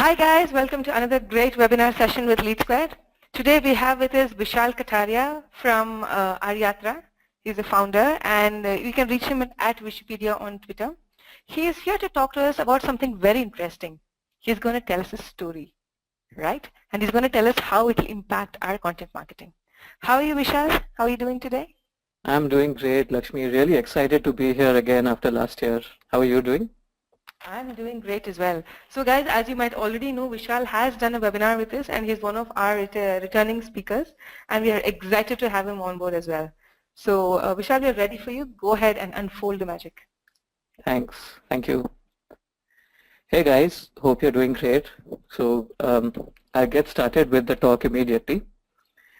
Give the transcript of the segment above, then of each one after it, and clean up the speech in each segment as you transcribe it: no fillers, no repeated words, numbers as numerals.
Hi guys, welcome to another great webinar session with LeadSquared. Today we have with us Vishal Kataria from Aryatra. He's the founder, and you can reach him at Wikipedia on Twitter. He is here to talk to us about something very interesting. He's going to tell us a story, right? And he's going to tell us how it will impact our content marketing. How are you, Vishal? How are you doing today? I'm doing great, Lakshmi. Really excited to be here again after last year. How are you doing? I'm doing great as well. So guys, as you might already know, Vishal has done a webinar with us and he's one of our returning speakers, and we are excited to have him on board as well. So Vishal, we're ready for you. Go ahead and unfold the magic. Thanks. Thank you. Hey guys, hope you're doing great. So I'll get started with the talk immediately.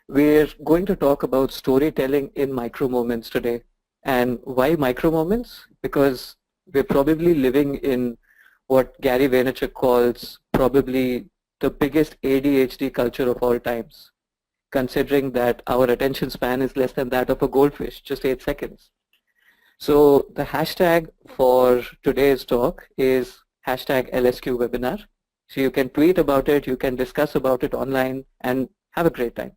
We're going to talk about storytelling in micro moments today. And why micro moments? Because we're probably living in what Gary Vaynerchuk calls probably the biggest ADHD culture of all times, considering that our attention span is less than that of a goldfish, just 8 seconds. So the hashtag for today's talk is hashtag LSQ webinar. So you can tweet about it, you can discuss about it online, and have a great time.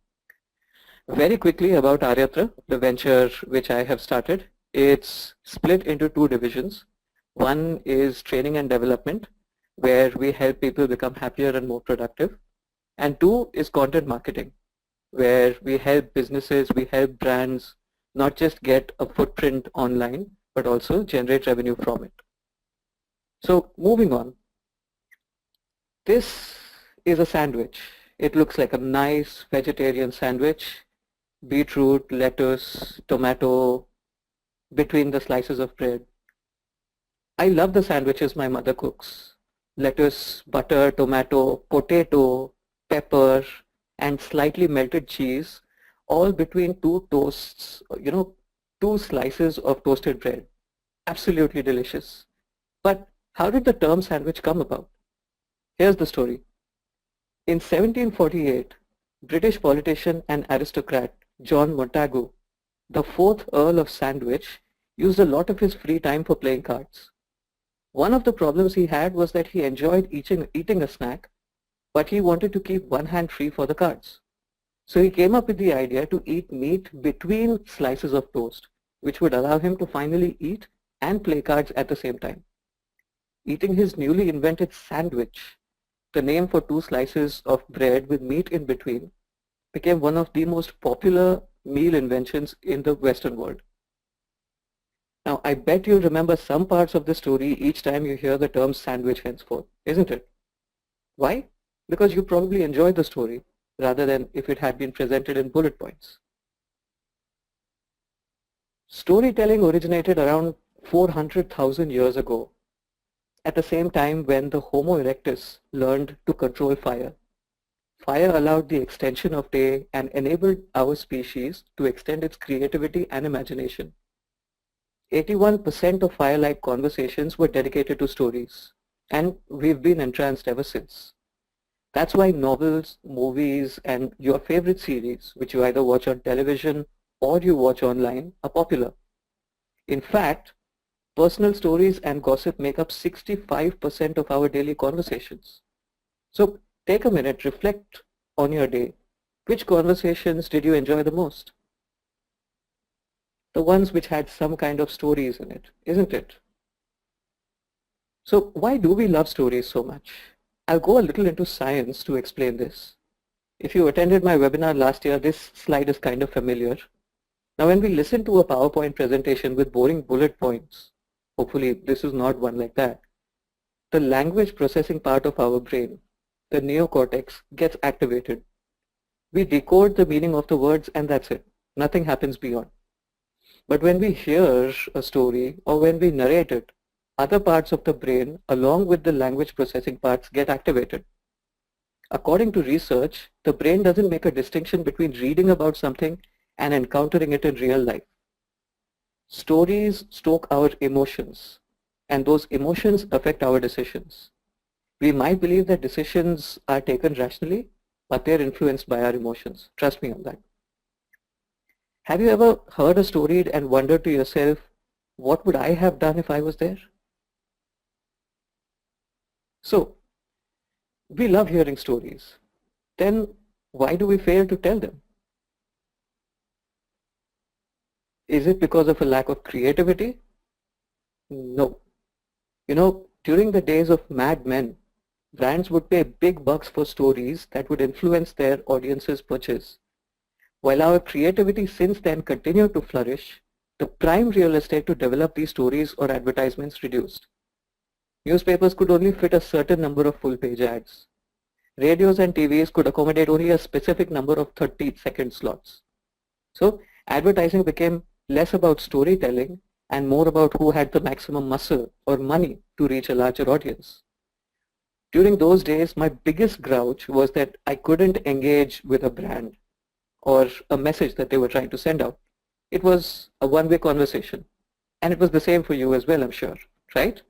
Very quickly about Aryatra, the venture which I have started. It's split into 2 divisions. One is training and development, where we help people become happier and more productive. And 2 is content marketing, where we help businesses, we help brands not just get a footprint online, but also generate revenue from it. So moving on. This is a sandwich. It looks like a nice vegetarian sandwich. Beetroot, lettuce, tomato between the slices of bread. I love the sandwiches my mother cooks. Lettuce, butter, tomato, potato, pepper, and slightly melted cheese, all between 2 toasts, 2 slices of toasted bread. Absolutely delicious. But how did the term sandwich come about? Here's the story. In 1748, British politician and aristocrat John Montagu, the 4th Earl of Sandwich, used a lot of his free time for playing cards. One of the problems he had was that he enjoyed eating a snack, but he wanted to keep one hand free for the cards. So he came up with the idea to eat meat between slices of toast, which would allow him to finally eat and play cards at the same time. Eating his newly invented sandwich, the name for 2 slices of bread with meat in between, became one of the most popular meal inventions in the Western world. Now, I bet you remember some parts of the story each time you hear the term sandwich henceforth, isn't it? Why? Because you probably enjoyed the story rather than if it had been presented in bullet points. Storytelling originated around 400,000 years ago, at the same time when the Homo erectus learned to control fire. Fire allowed the extension of day and enabled our species to extend its creativity and imagination. 81% of fire-like conversations were dedicated to stories, and we've been entranced ever since. That's why novels, movies, and your favorite series, which you either watch on television or you watch online, are popular. In fact, personal stories and gossip make up 65% of our daily conversations. So take a minute, reflect on your day. Which conversations did you enjoy the most? The ones which had some kind of stories in it, isn't it? So why do we love stories so much? I'll go a little into science to explain this. If you attended my webinar last year, this slide is kind of familiar. Now when we listen to a PowerPoint presentation with boring bullet points, hopefully this is not one like that, the language processing part of our brain, the neocortex, gets activated. We decode the meaning of the words and that's it. Nothing happens beyond. But when we hear a story or when we narrate it, other parts of the brain along with the language processing parts get activated. According to research, the brain doesn't make a distinction between reading about something and encountering it in real life. Stories stoke our emotions, and those emotions affect our decisions. We might believe that decisions are taken rationally, but they're influenced by our emotions. Trust me on that. Have you ever heard a story and wondered to yourself, what would I have done if I was there? So We love hearing stories. Then why do we fail to tell them? Is it because of a lack of creativity? No. During the days of Mad Men, brands would pay big bucks for stories that would influence their audience's purchase. While our creativity since then continued to flourish, the prime real estate to develop these stories or advertisements reduced. Newspapers could only fit a certain number of full-page ads. Radios and TVs could accommodate only a specific number of 30-second slots. So advertising became less about storytelling and more about who had the maximum muscle or money to reach a larger audience. During those days, my biggest grouch was that I couldn't engage with a brand or a message that they were trying to send out. It was a one-way conversation. And it was the same for you as well, I'm sure, right?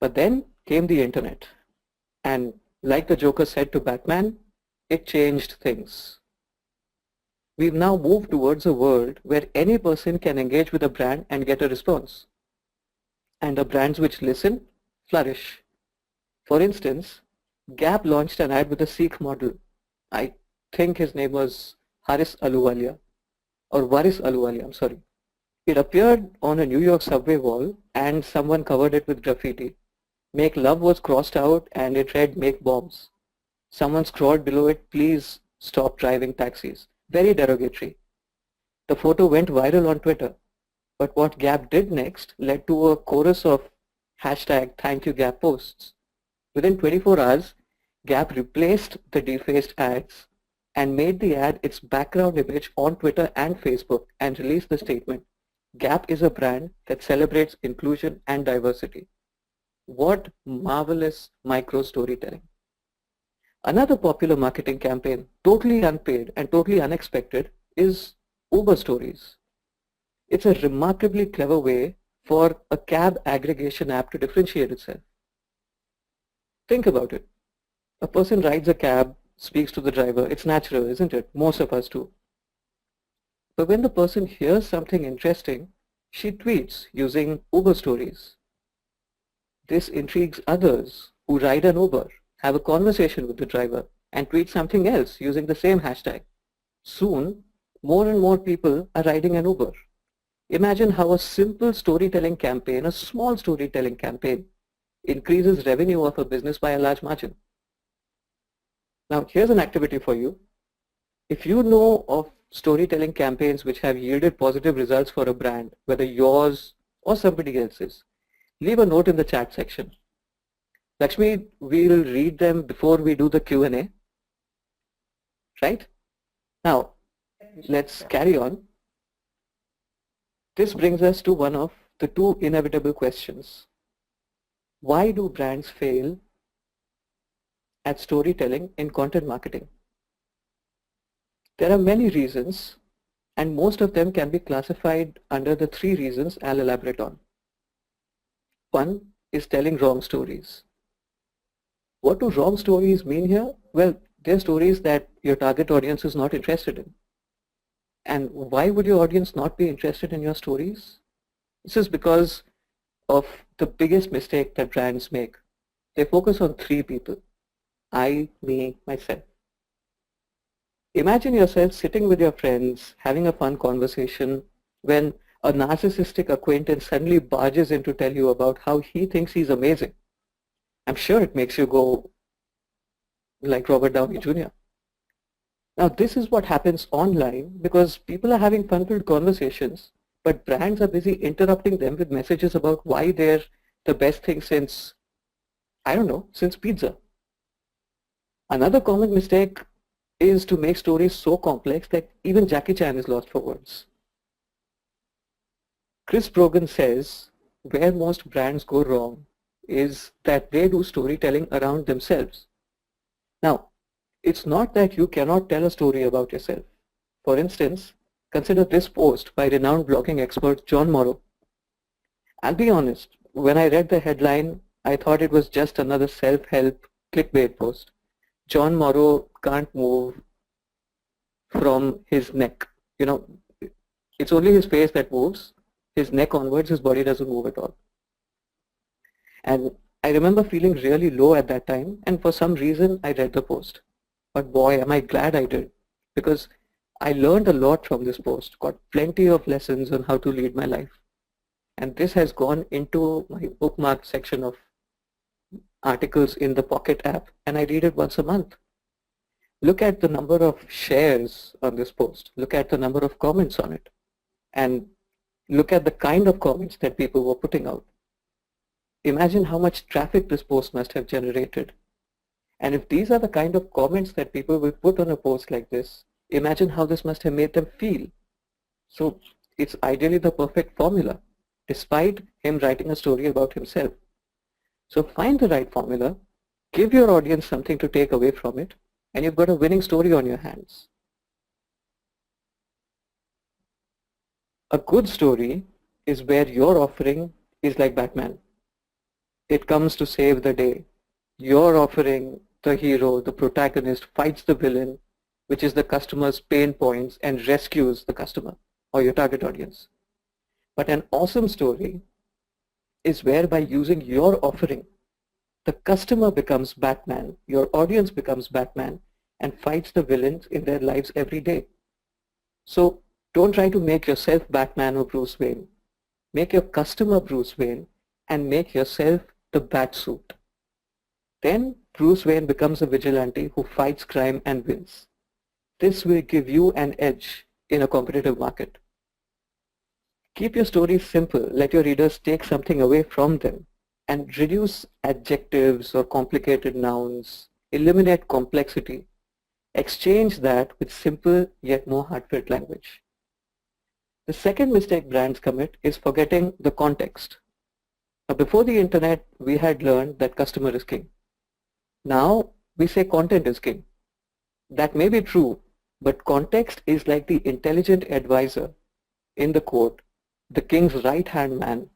But then came the internet. And like the Joker said to Batman, it changed things. We've now moved towards a world where any person can engage with a brand and get a response. And the brands which listen flourish. For instance, Gap launched an ad with a Sikh model. I think his name was Waris Ahluwalia. I'm sorry. It appeared on a New York subway wall and someone covered it with graffiti. Make love was crossed out and it read make bombs. Someone scrawled below it, please stop driving taxis. Very derogatory. The photo went viral on Twitter. But what Gap did next led to a chorus of hashtag thank you Gap posts. Within 24 hours, Gap replaced the defaced ads and made the ad its background image on Twitter and Facebook and released the statement, Gap is a brand that celebrates inclusion and diversity. What marvelous micro storytelling. Another popular marketing campaign, totally unpaid and totally unexpected, is Uber Stories. It's a remarkably clever way for a cab aggregation app to differentiate itself. Think about it. A person rides a cab, speaks to the driver. It's natural, isn't it? Most of us do. But when the person hears something interesting, she tweets using Uber Stories. This intrigues others who ride an Uber, have a conversation with the driver, and tweet something else using the same hashtag. Soon, more and more people are riding an Uber. Imagine how a simple storytelling campaign, a small storytelling campaign, increases revenue of a business by a large margin. Now, here's an activity for you. If you know of storytelling campaigns which have yielded positive results for a brand, whether yours or somebody else's, leave a note in the chat section. Lakshmi, we'll read them before we do the Q&A, right? Now, let's carry on. This brings us to one of the two inevitable questions. Why do brands fail at storytelling in content marketing? There are many reasons, and most of them can be classified under the three reasons I'll elaborate on. One is telling wrong stories. What do wrong stories mean here? Well, they're stories that your target audience is not interested in. And why would your audience not be interested in your stories? This is because of the biggest mistake that brands make. They focus on three people: I, me, myself. Imagine yourself sitting with your friends, having a fun conversation, when a narcissistic acquaintance suddenly barges in to tell you about how he thinks he's amazing. I'm sure it makes you go like Robert Downey Jr. Now, this is what happens online because people are having fun-filled conversations, but brands are busy interrupting them with messages about why they're the best thing since, I don't know, since pizza. Another common mistake is to make stories so complex that even Jackie Chan is lost for words. Chris Brogan says where most brands go wrong is that they do storytelling around themselves. Now, it's not that you cannot tell a story about yourself. For instance, consider this post by renowned blogging expert John Morrow. I'll be honest, when I read the headline, I thought it was just another self-help clickbait post. John Morrow can't move from his neck. You know, it's only his face that moves. His neck onwards, his body doesn't move at all. And I remember feeling really low at that time, and for some reason I read the post. But boy, am I glad I did, because I learned a lot from this post, got plenty of lessons on how to lead my life. And this has gone into my bookmark section of articles in the Pocket app, and I read it once a month. Look at the number of shares on this post. Look at the number of comments on it. And look at the kind of comments that people were putting out. Imagine how much traffic this post must have generated. And if these are the kind of comments that people will put on a post like this, imagine how this must have made them feel. So it's ideally the perfect formula, despite him writing a story about himself. So find the right formula, give your audience something to take away from it, and you've got a winning story on your hands. A good story is where your offering is like Batman. It comes to save the day. Your offering, the hero, the protagonist, fights the villain, which is the customer's pain points, and rescues the customer or your target audience. But an awesome story is where, by using your offering, the customer becomes Batman, your audience becomes Batman, and fights the villains in their lives every day. So don't try to make yourself Batman or Bruce Wayne. Make your customer Bruce Wayne and make yourself the Batsuit. Then Bruce Wayne becomes a vigilante who fights crime and wins. This will give you an edge in a competitive market. Keep your stories simple. Let your readers take something away from them, and reduce adjectives or complicated nouns. Eliminate complexity. Exchange that with simple yet more heartfelt language. The second mistake brands commit is forgetting the context. Now, before the internet, we had learned that customer is king. Now we say content is king. That may be true, but context is like the intelligent advisor in the quote, the king's right-hand man,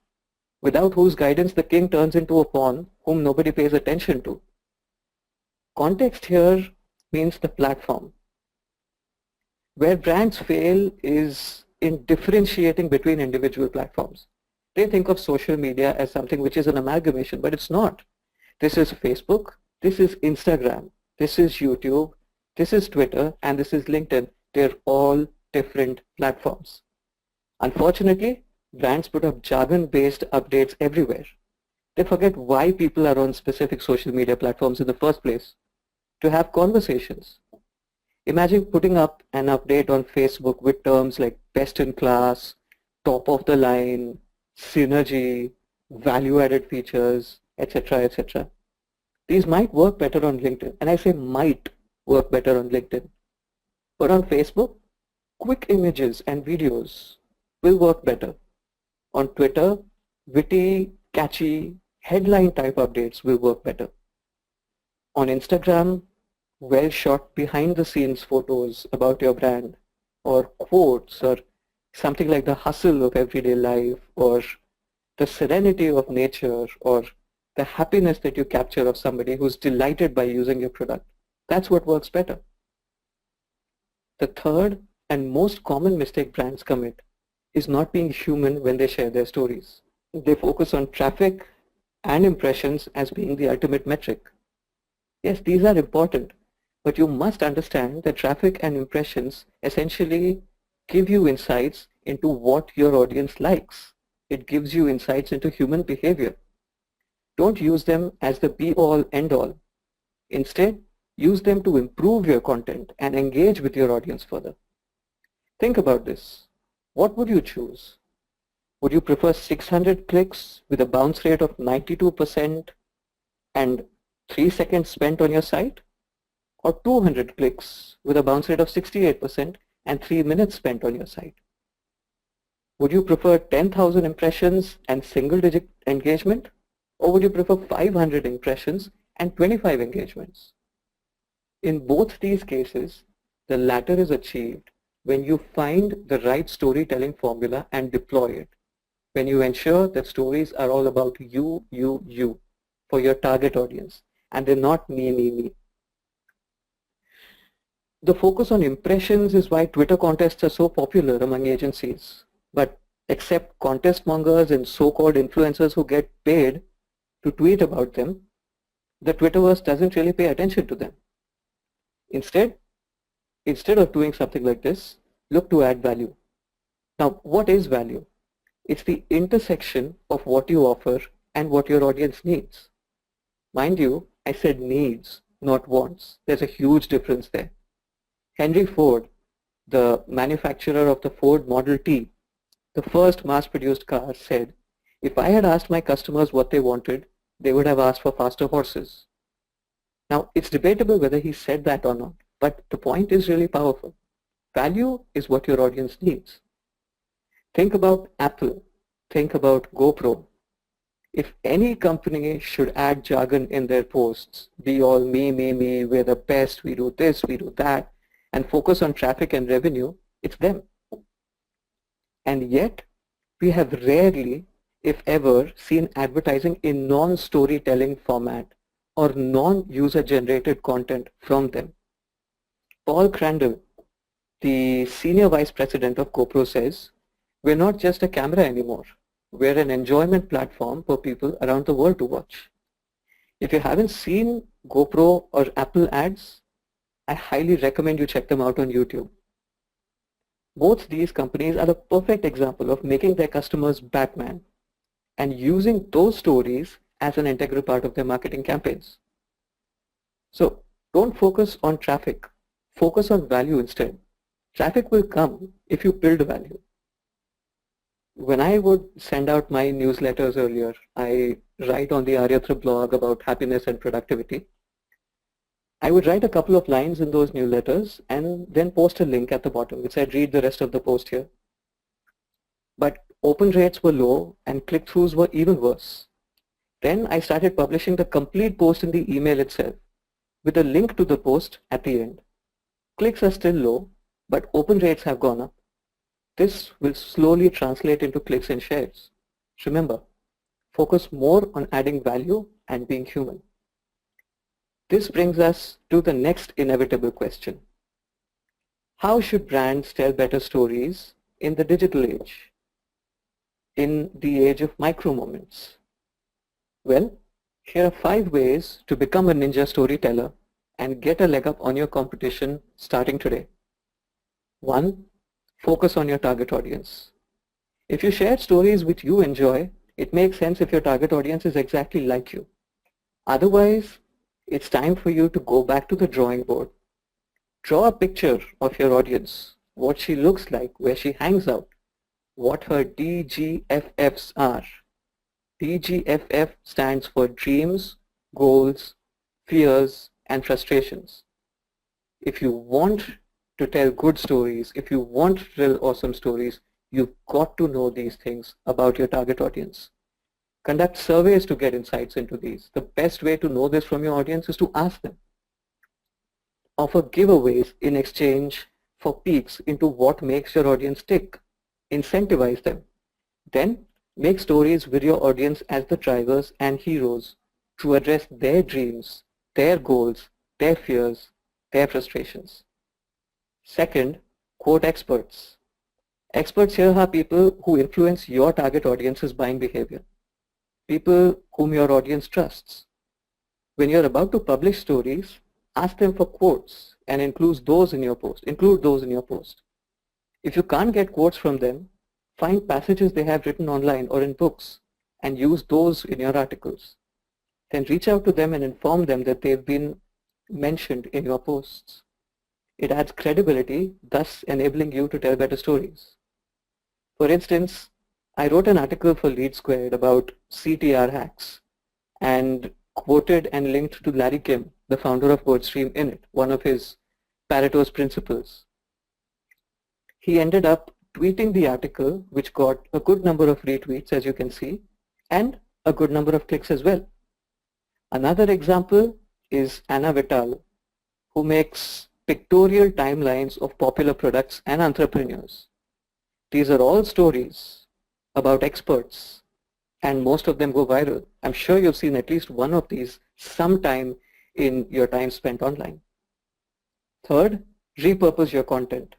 without whose guidance the king turns into a pawn whom nobody pays attention to. Context here means the platform. Where brands fail is in differentiating between individual platforms. They think of social media as something which is an amalgamation, but it's not. This is Facebook, this is Instagram, this is YouTube, this is Twitter, and this is LinkedIn. They're all different platforms. Unfortunately, brands put up jargon-based updates everywhere. They forget why people are on specific social media platforms in the first place, to have conversations. Imagine putting up an update on Facebook with terms like best in class, top of the line, synergy, value-added features, etc., etc. These might work better on LinkedIn, and I say might work better on LinkedIn. But on Facebook, quick images and videos will work better. On Twitter, witty, catchy, headline type updates will work better. On Instagram, well-shot behind-the-scenes photos about your brand, or quotes, or something like the hustle of everyday life, or the serenity of nature, or the happiness that you capture of somebody who's delighted by using your product. That's what works better. The third and most common mistake brands commit is not being human when they share their stories. They focus on traffic and impressions as being the ultimate metric. Yes, these are important, but you must understand that traffic and impressions essentially give you insights into what your audience likes. It gives you insights into human behavior. Don't use them as the be-all, end-all. Instead, use them to improve your content and engage with your audience further. Think about this. What would you choose? Would you prefer 600 clicks with a bounce rate of 92% and 3 seconds spent on your site? Or 200 clicks with a bounce rate of 68% and 3 minutes spent on your site? Would you prefer 10,000 impressions and single-digit engagement? Or would you prefer 500 impressions and 25 engagements? In both these cases, the latter is achieved when you find the right storytelling formula and deploy it. When you ensure that stories are all about you, for your target audience, and they're not me. The focus on impressions is why Twitter contests are so popular among agencies. But except contest mongers and so-called influencers who get paid, to tweet about them, the Twitterverse doesn't really pay attention to them. Instead of doing something like this, look to add value. Now, what is value? It's the intersection of what you offer and what your audience needs. Mind you, I said needs, not wants. There's a huge difference there. Henry Ford, the manufacturer of the Ford Model T, the first mass-produced car, said, if I had asked my customers what they wanted, they would have asked for faster horses. Now, it's debatable whether he said that or not, but the point is really powerful. Value is what your audience needs. Think about Apple. Think about GoPro. If any company should add jargon in their posts, be all me, we're the best, we do this, we do that, and focus on traffic and revenue, it's them. And yet, we have rarely, if ever, seen advertising in non-storytelling format or non-user-generated content from them. Paul Crandall, the senior vice president of GoPro, says, we're not just a camera anymore. We're an enjoyment platform for people around the world to watch. If you haven't seen GoPro or Apple ads, I highly recommend you check them out on YouTube. Both these companies are a perfect example of making their customers Batman and using those stories as an integral part of their marketing campaigns. So don't focus on traffic, focus on value instead. Traffic will come if you build value. When I would send out my newsletters earlier, I write on the Aryatra blog about happiness and productivity. I would write a couple of lines in those newsletters and then post a link at the bottom which said read the rest of the post here. But open rates were low and click-throughs were even worse. Then I started publishing the complete post in the email itself with a link to the post at the end. Clicks are still low, but open rates have gone up. This will slowly translate into clicks and shares. Remember, focus more on adding value and being human. This brings us to the next inevitable question. How should brands tell better stories in the digital age, in the age of micro moments? Well, here are 5 ways to become a ninja storyteller and get a leg up on your competition starting today. 1. Focus on your target audience. If you share stories which you enjoy, it makes sense if your target audience is exactly like you. Otherwise, it's time for you to go back to the drawing board. Draw a picture of your audience, what she looks like, where she hangs out, what her DGFFs are. DGFF stands for dreams, goals, fears, and frustrations. If you want to tell good stories, if you want real awesome stories, you've got to know these things about your target audience. Conduct surveys to get insights into these. The best way to know this from your audience is to ask them. Offer giveaways in exchange for peeks into what makes your audience tick. Incentivize them. Then make stories with your audience as the drivers and heroes to address their dreams, their goals, their fears, their frustrations. Second, quote experts. Experts here are people who influence your target audience's buying behavior. People whom your audience trusts. When you're about to publish stories, ask them for quotes and include those in your post. If you can't get quotes from them, find passages they have written online or in books and use those in your articles. Then reach out to them and inform them that they've been mentioned in your posts. It adds credibility, thus enabling you to tell better stories. For instance, I wrote an article for LeadSquared about CTR hacks and quoted and linked to Larry Kim, the founder of WordStream, in it, one of his Pareto's principles. He ended up tweeting the article, which got a good number of retweets, as you can see, and a good number of clicks as well. Another example is Anna Vital, who makes pictorial timelines of popular products and entrepreneurs. These are all stories about experts, and most of them go viral. I'm sure you've seen at least one of these sometime in your time spent online. Third, repurpose your content.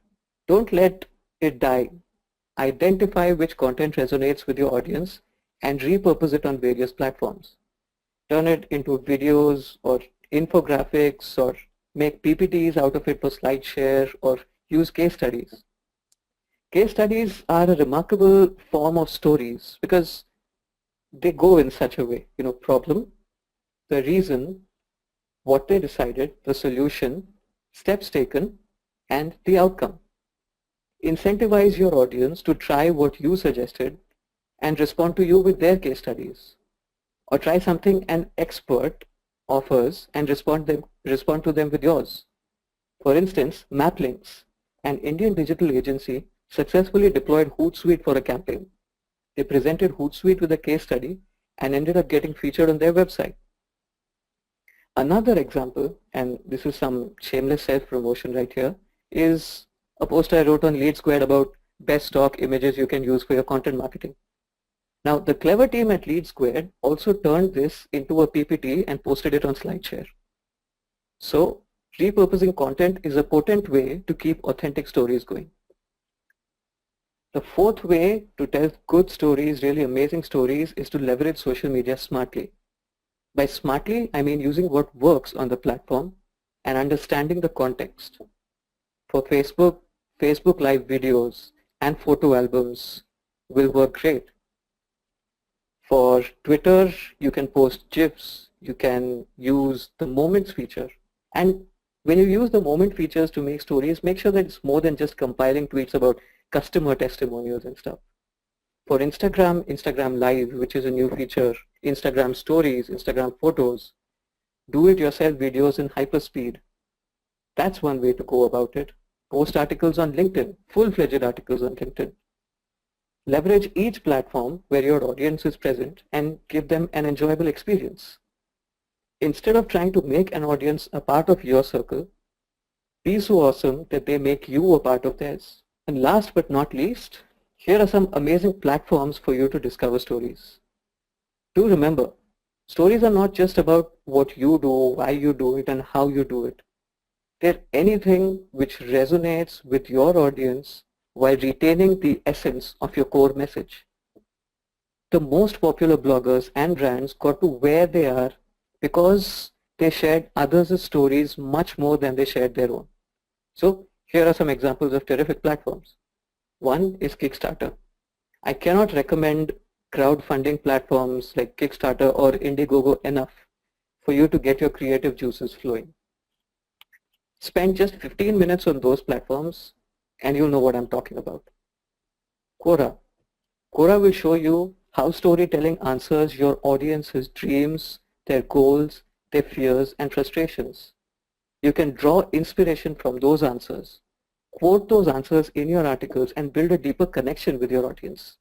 Don't let it die. Identify which content resonates with your audience and repurpose it on various platforms. turn it into videos or infographics or make PPTs out of it for SlideShare or use case studies. Case studies are a remarkable form of stories because they go in such a way, problem, the reason, what they decided, the solution, steps taken, and the outcome. Incentivize your audience to try what you suggested and respond to you with their case studies. Or try something an expert offers and respond to them with yours. For instance, Maplinks, an Indian digital agency, successfully deployed Hootsuite for a campaign. They presented Hootsuite with a case study and ended up getting featured on their website. Another example, and this is some shameless self-promotion right here, is a post I wrote on LeadSquared about best stock images you can use for your content marketing. Now, the clever team at LeadSquared also turned this into a PPT and posted it on SlideShare. So, repurposing content is a potent way to keep authentic stories going. The fourth way to tell good stories, really amazing stories, is to leverage social media smartly. By smartly, I mean using what works on the platform and understanding the context. For Facebook Live videos and photo albums will work great. For Twitter, you can post GIFs, you can use the moments feature. And when you use the moment features to make stories, make sure that it's more than just compiling tweets about customer testimonials and stuff. For Instagram Live, which is a new feature, Instagram Stories, Instagram Photos, do-it-yourself videos in hyperspeed. That's one way to go about it. Post articles on LinkedIn, full-fledged articles on LinkedIn. Leverage each platform where your audience is present and give them an enjoyable experience. Instead of trying to make an audience a part of your circle, be so awesome that they make you a part of theirs. And last but not least, here are some amazing platforms for you to discover stories. Do remember, stories are not just about what you do, why you do it, and how you do it. They're anything which resonates with your audience while retaining the essence of your core message. The most popular bloggers and brands got to where they are because they shared others' stories much more than they shared their own. So here are some examples of terrific platforms. One is Kickstarter. I cannot recommend crowdfunding platforms like Kickstarter or Indiegogo enough for you to get your creative juices flowing. Spend just 15 minutes on those platforms and you'll know what I'm talking about. Quora. Quora will show you how storytelling answers your audience's dreams, their goals, their fears, and frustrations. You can draw inspiration from those answers, quote those answers in your articles, and build a deeper connection with your audience.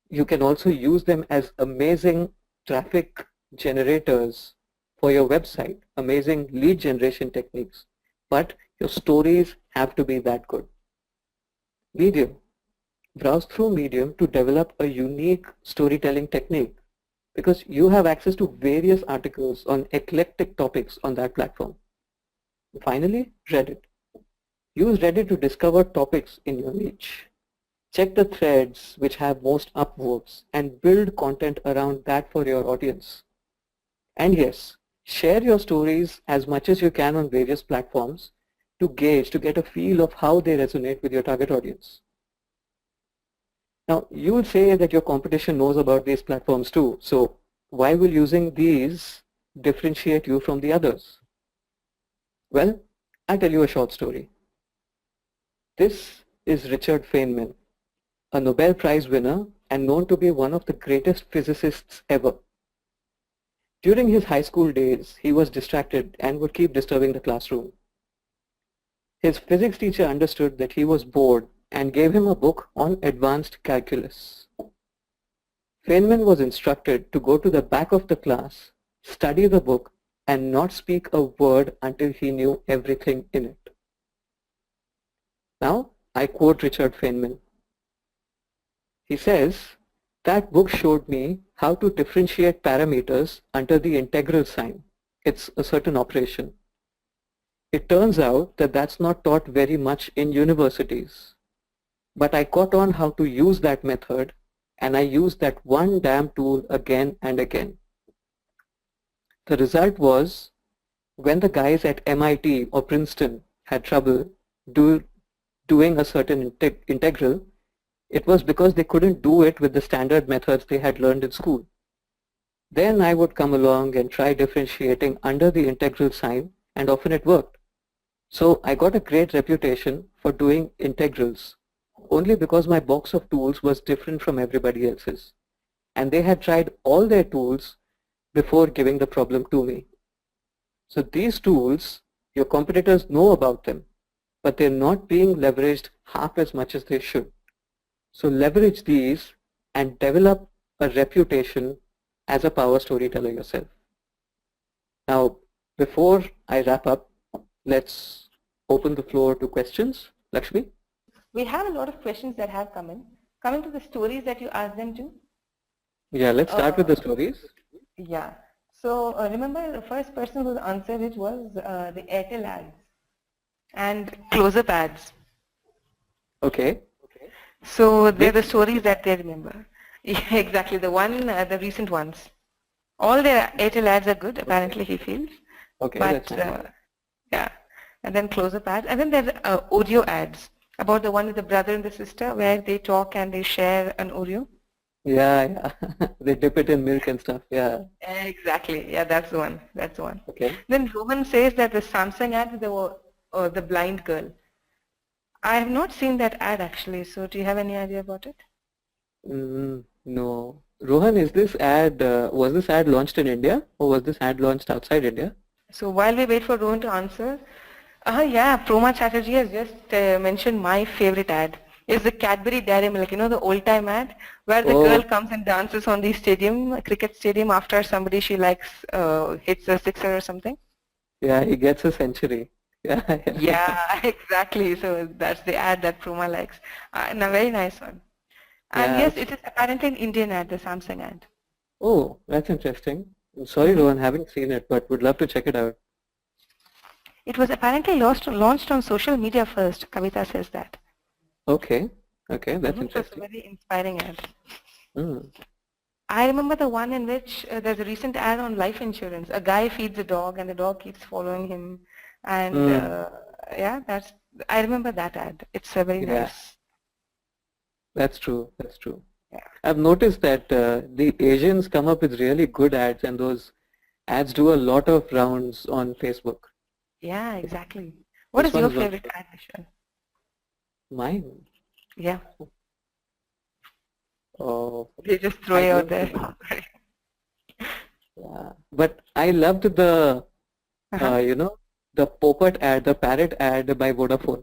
You can also use them as amazing traffic generators for your website, amazing lead generation techniques, but your stories have to be that good. Medium. Browse through Medium to develop a unique storytelling technique because you have access to various articles on eclectic topics on that platform. Finally, Reddit. Use Reddit to discover topics in your niche. Check the threads which have most upvotes and build content around that for your audience. And yes, share your stories as much as you can on various platforms to get a feel of how they resonate with your target audience. Now, you will say that your competition knows about these platforms too, so why will using these differentiate you from the others? Well, I'll tell you a short story. This is Richard Feynman, a Nobel Prize winner and known to be one of the greatest physicists ever. During his high school days, he was distracted and would keep disturbing the classroom. His physics teacher understood that he was bored and gave him a book on advanced calculus. Feynman was instructed to go to the back of the class, study the book, and not speak a word until he knew everything in it. Now, I quote Richard Feynman. He says, "That book showed me how to differentiate parameters under the integral sign. It's a certain operation. It turns out that that's not taught very much in universities. But I caught on how to use that method, and I used that one damn tool again and again." the result was when the guys at MIT or Princeton had trouble doing a certain integral, it was because they couldn't do it with the standard methods they had learned in school. Then I would come along and try differentiating under the integral sign, and often it worked. So I got a great reputation for doing integrals only because my box of tools was different from everybody else's. And they had tried all their tools before giving the problem to me. So these tools, your competitors know about them, but they're not being leveraged half as much as they should. So leverage these and develop a reputation as a power storyteller yourself. Now, before I wrap up, let's open the floor to questions. Lakshmi? We have a lot of questions that have come in. Coming to the stories that you asked them to. Yeah, let's start with the stories. Yeah. So remember, the first person who answered it was the Airtel ads and close-up ads. Okay. So they're the stories that they remember. Yeah, exactly, the recent ones. All their Airtel ads are good, apparently he feels. Okay, but that's nice. yeah, and then close-up ads, and then there's audio ads about the one with the brother and the sister where they talk and they share an Oreo. Yeah. They dip it in milk and stuff. Yeah. Exactly. Yeah, that's the one. That's the one. Okay. Then Rohan says that the Samsung ad with the blind girl. I have not seen that ad actually. So do you have any idea about it? No. Rohan, is this ad, was this ad launched in India or was this ad launched outside India? So while we wait for Rohan to answer, yeah, Proma Chatterjee has just mentioned my favorite ad. It's the Cadbury Dairy Milk, you know, the old time ad where the girl comes and dances on the stadium, cricket stadium, after somebody she likes hits a sixer or something. Yeah, he gets a century. Yeah. Yeah, exactly. So that's the ad that Proma likes. And a very nice one. And yes, it is apparently an Indian ad, the Samsung ad. Oh, that's interesting. I'm sorry, Rohan, haven't seen it, but would love to check it out. It was apparently launched on social media first. Kavita says that. Okay, that's interesting. It's a very inspiring ad. Mm. I remember the one in which there's a recent ad on life insurance. A guy feeds a dog and the dog keeps following him. And yeah, I remember that ad. It's a very nice. That's true. Yeah. I've noticed that the Asians come up with really good ads, and those ads do a lot of rounds on Facebook. Yeah, exactly. What is your favorite ad, Vishal? Mine? Yeah. Oh. They just throw it out there. Yeah, but I loved the, you know, the Poppet ad, the parrot ad by Vodafone.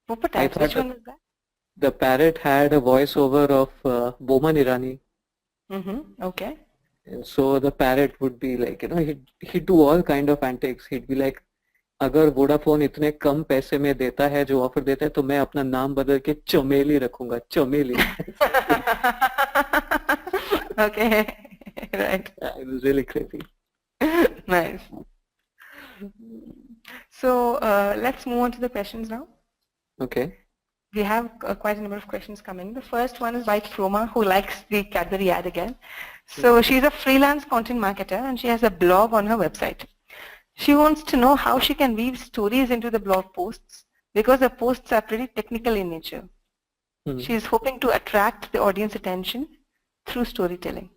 Poppet ad, which one is that? The parrot had a voiceover of Boman Irani. Okay. And so the parrot would be like, you know, he'd do all kind of antics. He'd be like, अगर Vodafone इतने कम पैसे में देता है जो offer देता है तो मैं अपना नाम बदल के चमेली रखूंगा, चमेली. Okay, right. Yeah, it was really crazy. Nice. So let's move on to the questions now. Okay. We have quite a number of questions coming. The first one is by Proma, who likes the Cadbury ad again. So she's a freelance content marketer and she has a blog on her website. She wants to know how she can weave stories into the blog posts because the posts are pretty technical in nature. She is hoping to attract the audience attention through storytelling.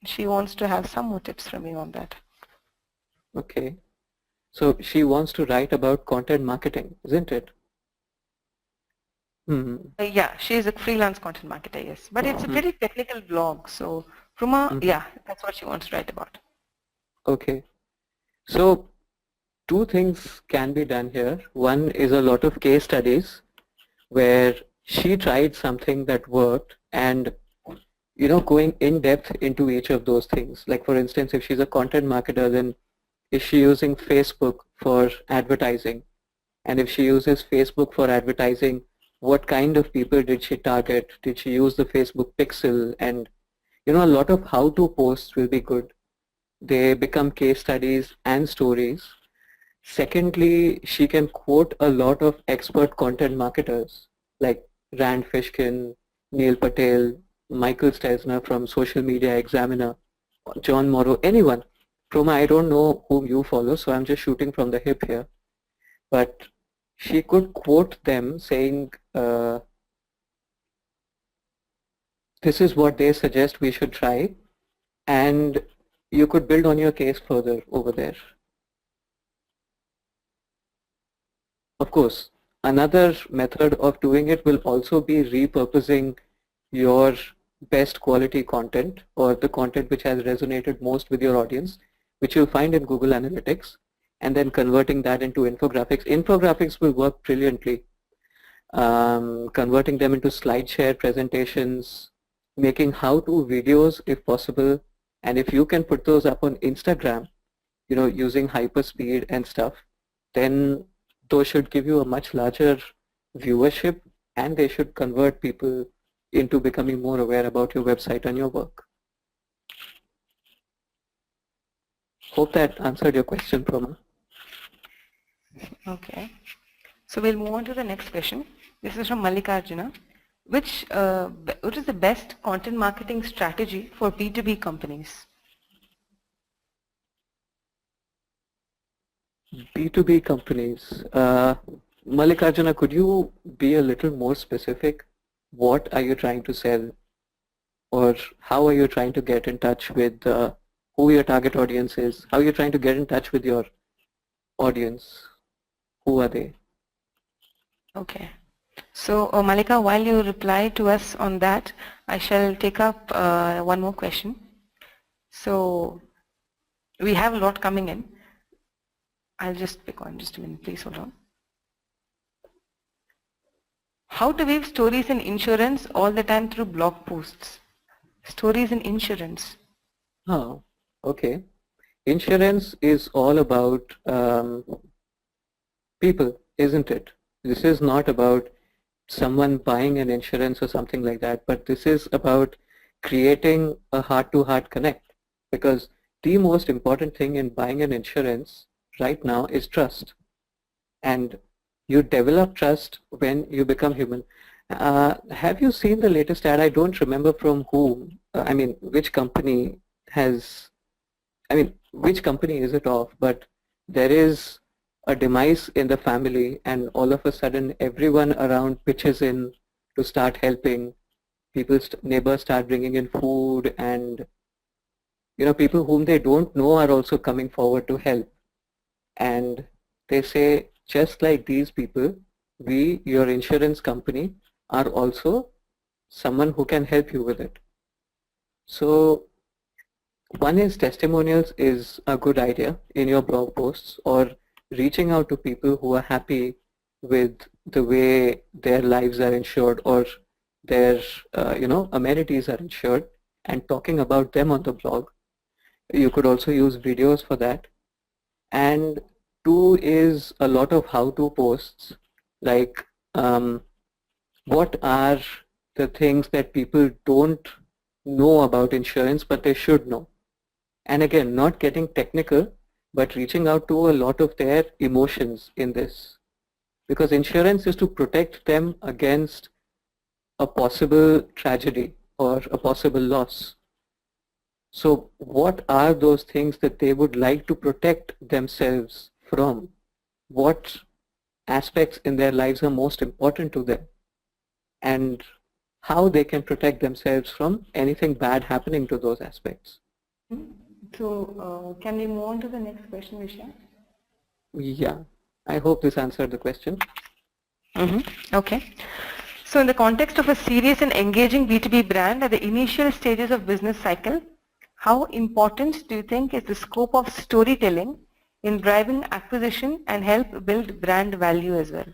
She wants to have some more tips from you on that. Okay. So she wants to write about content marketing, isn't it? Yeah, she is a freelance content marketer, yes. But it's a pretty technical blog. So Pruma, yeah, that's what she wants to write about. Okay. So two things can be done here. One is a lot of case studies where she tried something that worked and, you know, going in depth into each of those things. Like for instance, if she's a content marketer, then is she using Facebook for advertising? And if she uses Facebook for advertising, what kind of people did she target? Did she use the Facebook pixel? And, you know, a lot of how-to posts will be good. They become case studies and stories. Secondly, she can quote a lot of expert content marketers like Rand Fishkin, Neil Patel, Michael Stelzner from Social Media Examiner, John Morrow, anyone. Proma, I don't know whom you follow, so I'm just shooting from the hip here. But she could quote them saying, this is what they suggest we should try, and you could build on your case further over there. Of course, another method of doing it will also be repurposing your best quality content or the content which has resonated most with your audience, which you'll find in Google Analytics, and then converting that into infographics. Infographics will work brilliantly. Converting them into slide share presentations, making how-to videos if possible, and if you can put those up on Instagram, using hyperspeed and stuff, then those should give you a much larger viewership, and they should convert people into becoming more aware about your website and your work. Hope that answered your question, Proma. Okay. So we'll move on to the next question. This is from Mallikarjuna. Which is the best content marketing strategy for B2B companies? B2B companies. Mallikarjuna, could you be a little more specific? What are you trying to sell? Or how are you trying to get in touch with who your target audience is? How are you trying to get in touch with your audience? Who are they? Okay. So Malika, while you reply to us on that, I shall take up one more question. So we have a lot coming in. I'll just pick on just a minute, please hold on. How to weave stories in insurance all the time through blog posts? Stories in insurance. Oh, okay. Insurance is all about people, isn't it? This is not about someone buying an insurance or something like that, but this is about creating a heart-to-heart connect, because the most important thing in buying an insurance right now is trust, and you develop trust when you become human. Have you seen the latest ad? I don't remember from whom, which company which company is it of, but there is a demise in the family, and all of a sudden everyone around pitches in to start helping. Neighbors start bringing in food, and people whom they don't know are also coming forward to help. And they say, just like these people, we, your insurance company, are also someone who can help you with it. So one is testimonials is a good idea in your blog posts, or reaching out to people who are happy with the way their lives are insured or their amenities are insured, and talking about them on the blog. You could also use videos for that. And two is a lot of how-to posts, like what are the things that people don't know about insurance but they should know. And again, not getting technical, but reaching out to a lot of their emotions in this, because insurance is to protect them against a possible tragedy or a possible loss. So what are those things that they would like to protect themselves from? What aspects in their lives are most important to them, and how they can protect themselves from anything bad happening to those aspects. So can we move on to the next question, Vishal? Yeah, I hope this answered the question. Okay. So in the context of a serious and engaging B2B brand at the initial stages of business cycle, how important do you think is the scope of storytelling in driving acquisition and help build brand value as well?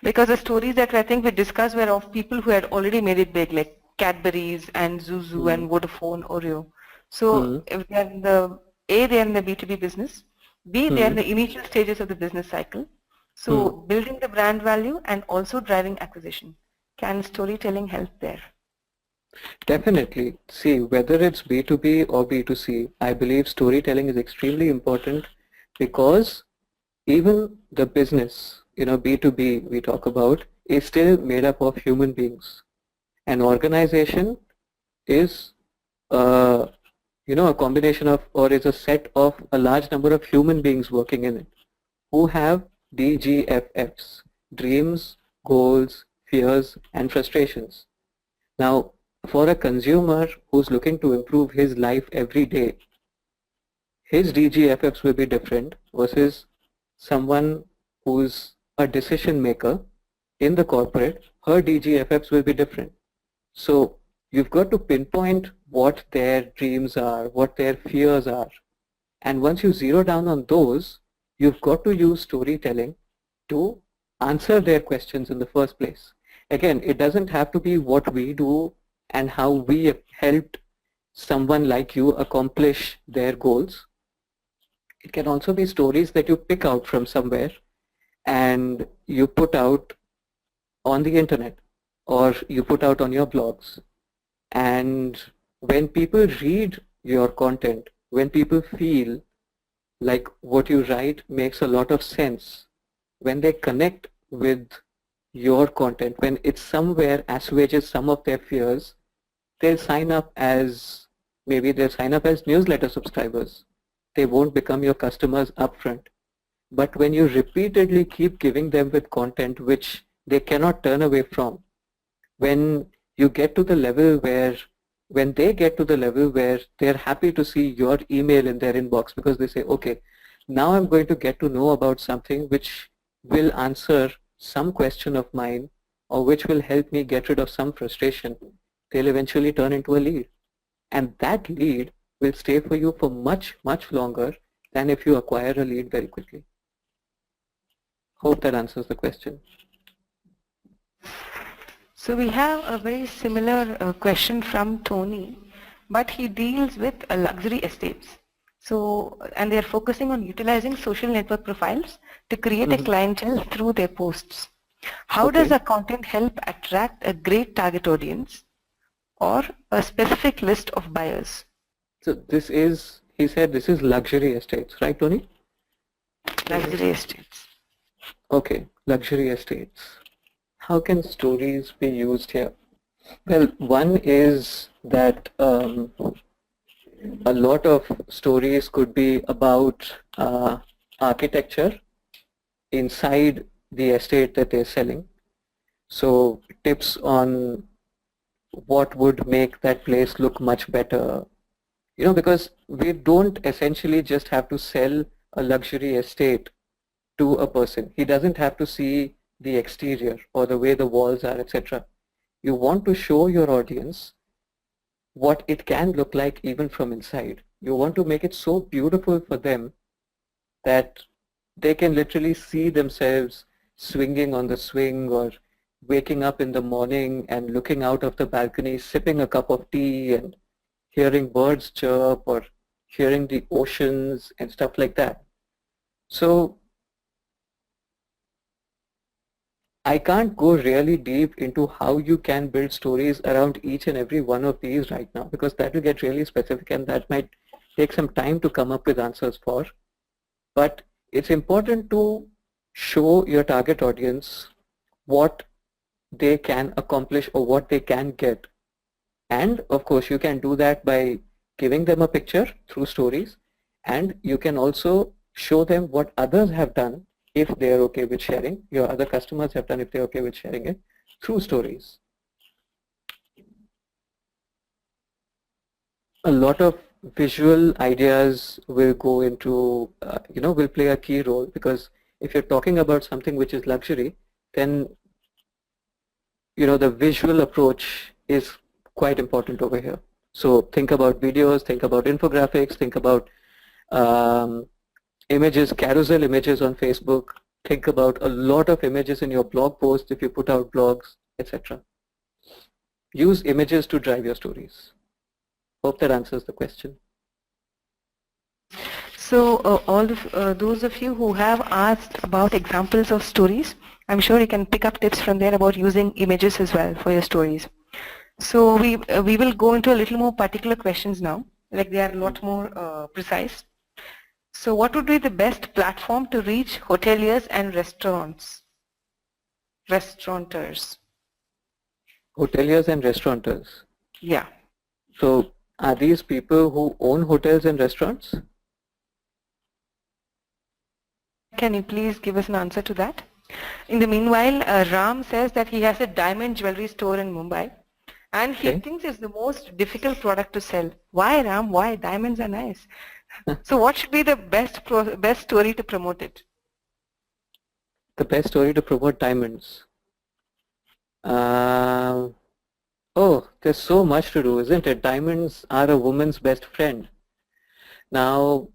Because the stories that I think we discussed were of people who had already made it big, like Cadbury's and Zuzu and Vodafone, Oreo. So if they're in the they're in the B2B business, B, they're in the initial stages of the business cycle. So building the brand value and also driving acquisition. Can storytelling help there? Definitely. See, whether it's B2B or B2C, I believe storytelling is extremely important, because even the business, B2B we talk about, is still made up of human beings. An organization is a a combination of, or is a set of a large number of human beings working in it who have DGFFs, dreams, goals, fears, and frustrations. Now, for a consumer who's looking to improve his life every day, his DGFFs will be different versus someone who's a decision maker in the corporate, her DGFFs will be different. So you've got to pinpoint what their dreams are, what their fears are. And once you zero down on those, you've got to use storytelling to answer their questions in the first place. Again, it doesn't have to be what we do and how we helped someone like you accomplish their goals. It can also be stories that you pick out from somewhere and you put out on the internet or you put out on your blogs. And when people read your content, when people feel like what you write makes a lot of sense, when they connect with your content, when it's somewhere assuages some of their fears, they'll sign up as, maybe they'll sign up as newsletter subscribers. They won't become your customers upfront. But when you repeatedly keep giving them with content which they cannot turn away from, when you get to the level where, when they get to the level where they're happy to see your email in their inbox because they say, okay, now I'm going to get to know about something which will answer some question of mine or which will help me get rid of some frustration, they'll eventually turn into a lead. And that lead will stay for you for much, much longer than if you acquire a lead very quickly. Hope that answers the question. So we have a very similar question from Tony, but he deals with luxury estates. So, and they are focusing on utilizing social network profiles to create a clientele through their posts. How does the content help attract a great target audience or a specific list of buyers? So this is, he said this is luxury estates, right, Tony? Luxury estates. Okay, luxury estates. How can stories be used here? Well, one is that a lot of stories could be about architecture inside the estate that they're selling. So tips on what would make that place look much better. Because we don't essentially just have to sell a luxury estate to a person. He doesn't have to see the exterior or the way the walls are, etc. You want to show your audience what it can look like even from inside. You want to make it so beautiful for them that they can literally see themselves swinging on the swing or waking up in the morning and looking out of the balcony, sipping a cup of tea and hearing birds chirp or hearing the oceans and stuff like that. So I can't go really deep into how you can build stories around each and every one of these right now, because that will get really specific and that might take some time to come up with answers for. But it's important to show your target audience what they can accomplish or what they can get. And of course, you can do that by giving them a picture through stories, and you can also show them what others have done if they're okay with sharing, your other customers have done if they're okay with sharing it through stories. A lot of visual ideas will go into, will play a key role, because if you're talking about something which is luxury, then, the visual approach is quite important over here. So think about videos, think about infographics, think about images, carousel images on Facebook, think about a lot of images in your blog posts if you put out blogs, etc. Use images to drive your stories. Hope that answers the question. So all of those of you who have asked about examples of stories, I'm sure you can pick up tips from there about using images as well for your stories. So we will go into a little more particular questions now, like they are a lot more precise. So what would be the best platform to reach hoteliers and restaurateurs? Hoteliers and restaurateurs. Yeah. So Are these people who own hotels and restaurants? Can you please give us an answer to that? In the meanwhile, Ram says that he has a diamond jewelry store in Mumbai and he Okay. thinks it's the most difficult product to sell. Why, Ram? Why? Diamonds are nice. So what should be the best story to promote it? The best story to promote diamonds. Oh, there's so much to do, isn't it? Diamonds are a woman's best friend. Now,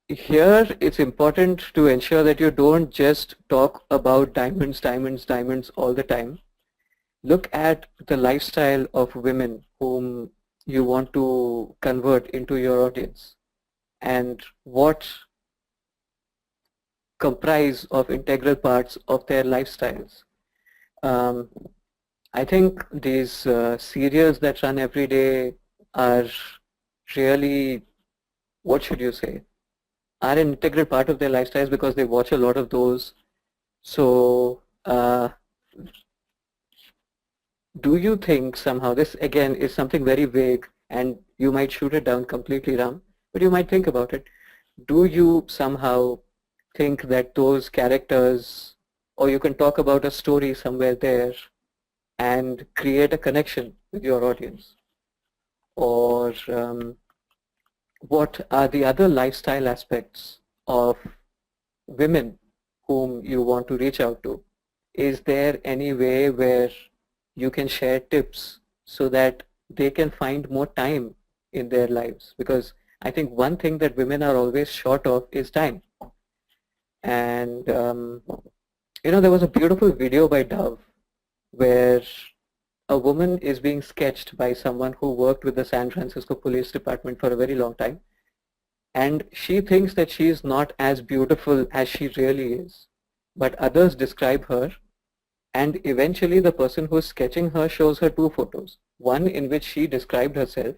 here it's important to ensure that you don't just talk about diamonds, diamonds, diamonds all the time. Look at the lifestyle of women whom you want to convert into your audience and what comprise of integral parts of their lifestyles. I think these serials that run every day are really, what should you say, are an integral part of their lifestyles because they watch a lot of those. So do you think somehow, this again is something very vague and you might shoot it down completely, Ram, but you might think about it. Do you somehow think that those characters, or you can talk about a story somewhere there and create a connection with your audience? Or what are the other lifestyle aspects of women whom you want to reach out to? Is there any way where you can share tips so that they can find more time in their lives? Because I think one thing that women are always short of is time. And there was a beautiful video by Dove where a woman is being sketched by someone who worked with the San Francisco Police Department for a very long time. And she thinks that she is not as beautiful as she really is. But others describe her, and eventually the person who is sketching her shows her two photos. One in which she described herself,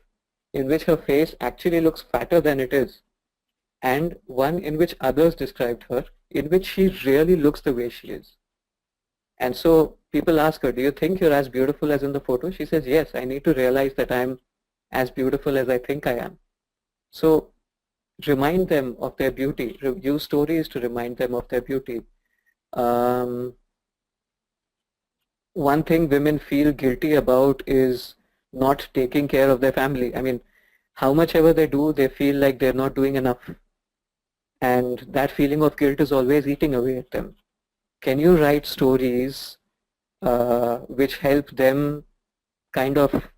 in which her face actually looks fatter than it is. And one in which others described her, in which she really looks the way she is. And so people ask her, do you think you're as beautiful as in the photo? She says, yes, I need to realize that I'm as beautiful as I think I am. So remind them of their beauty. Use stories to remind them of their beauty. One thing women feel guilty about is not taking care of their family. I mean, how much ever they do, they feel like they're not doing enough. And that feeling of guilt is always eating away at them. Can you write stories which help them kind of,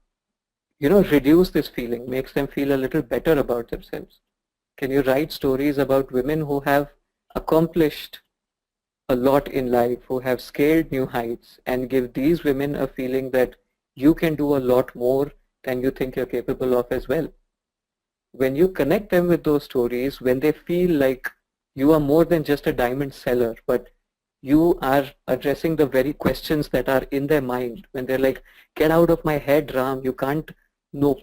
reduce this feeling, makes them feel a little better about themselves? Can you write stories about women who have accomplished a lot in life, who have scaled new heights, and give these women a feeling that you can do a lot more than you think you're capable of as well? When you connect them with those stories, when they feel like you are more than just a diamond seller, but you are addressing the very questions that are in their mind, when they're like, get out of my head, Ram, you can't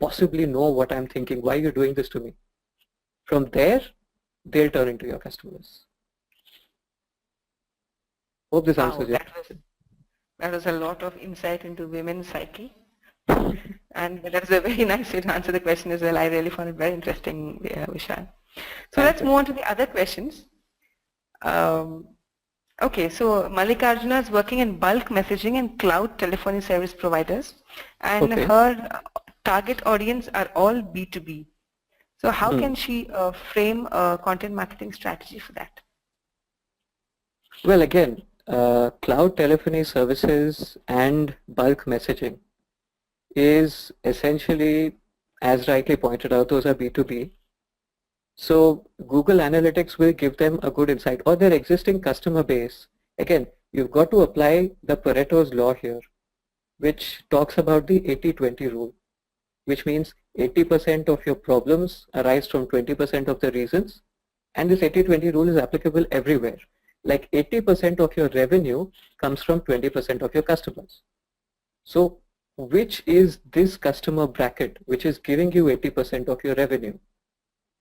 possibly know what I'm thinking, why are you doing this to me? From there, they'll turn into your customers. Hope this answers your question. That was a lot of insight into women's psyche. And that's a very nice way to answer the question as well. I really found it very interesting, Vishal. So let's move on to the other questions. Okay, so Mallikarjuna is working in bulk messaging and cloud telephony service providers, and her target audience are all B2B. So how can she frame a content marketing strategy for that? Well, again, cloud telephony services and bulk messaging is essentially, as rightly pointed out, those are B2B. So Google Analytics will give them a good insight, or their existing customer base. Again, you've got to apply the Pareto's law here, which talks about the 80-20 rule, which means 80% of your problems arise from 20% of the reasons, and this 80-20 rule is applicable everywhere. Like 80% of your revenue comes from 20% of your customers. So which is this customer bracket which is giving you 80% of your revenue?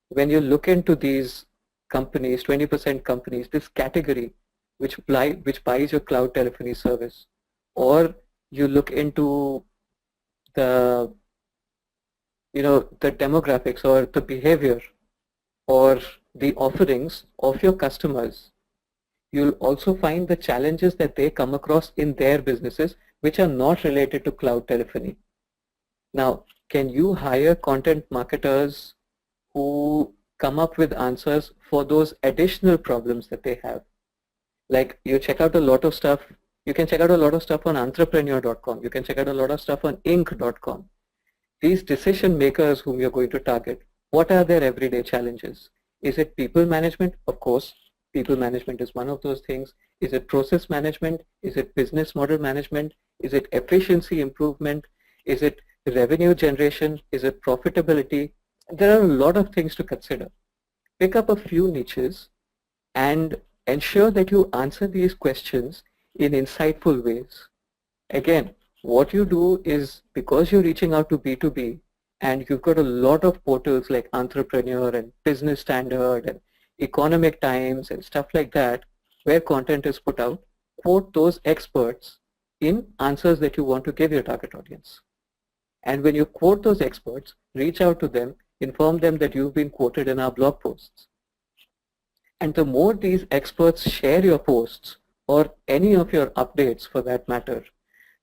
When you look into these companies, 20% companies, this category which buys your cloud telephony service, or you look into the the demographics or the behavior or the offerings of your customers, you'll also find the challenges that they come across in their businesses which are not related to cloud telephony. Now, can you hire content marketers who come up with answers for those additional problems that they have? Like, you check out a lot of stuff. You can check out a lot of stuff on entrepreneur.com. You can check out a lot of stuff on inc.com. These decision makers whom you're going to target, what are their everyday challenges? Is it people management? Of course, people management is one of those things. Is it process management? Is it business model management? Is it efficiency improvement? Is it revenue generation? Is it profitability? There are a lot of things to consider. Pick up a few niches and ensure that you answer these questions in insightful ways. Again, what you do is, because you're reaching out to B2B and you've got a lot of portals like Entrepreneur and Business Standard and Economic Times and stuff like that, where content is put out, quote those experts in answers that you want to give your target audience. And when you quote those experts, reach out to them, inform them that you've been quoted in our blog posts. And the more these experts share your posts or any of your updates for that matter,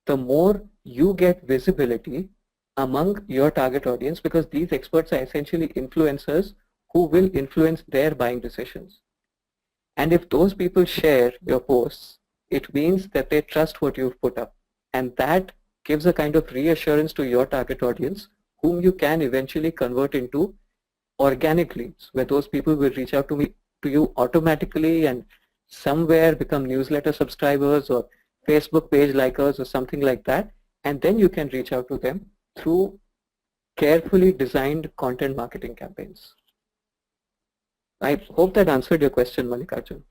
the more you get visibility among your target audience, because these experts are essentially influencers who will influence their buying decisions. And if those people share your posts, it means that they trust what you've put up. And that gives a kind of reassurance to your target audience, whom you can eventually convert into organic leads, where those people will reach out to you automatically and somewhere become newsletter subscribers or Facebook page likers or something like that. And then you can reach out to them through carefully designed content marketing campaigns. I hope that answered your question, Mallikarjun.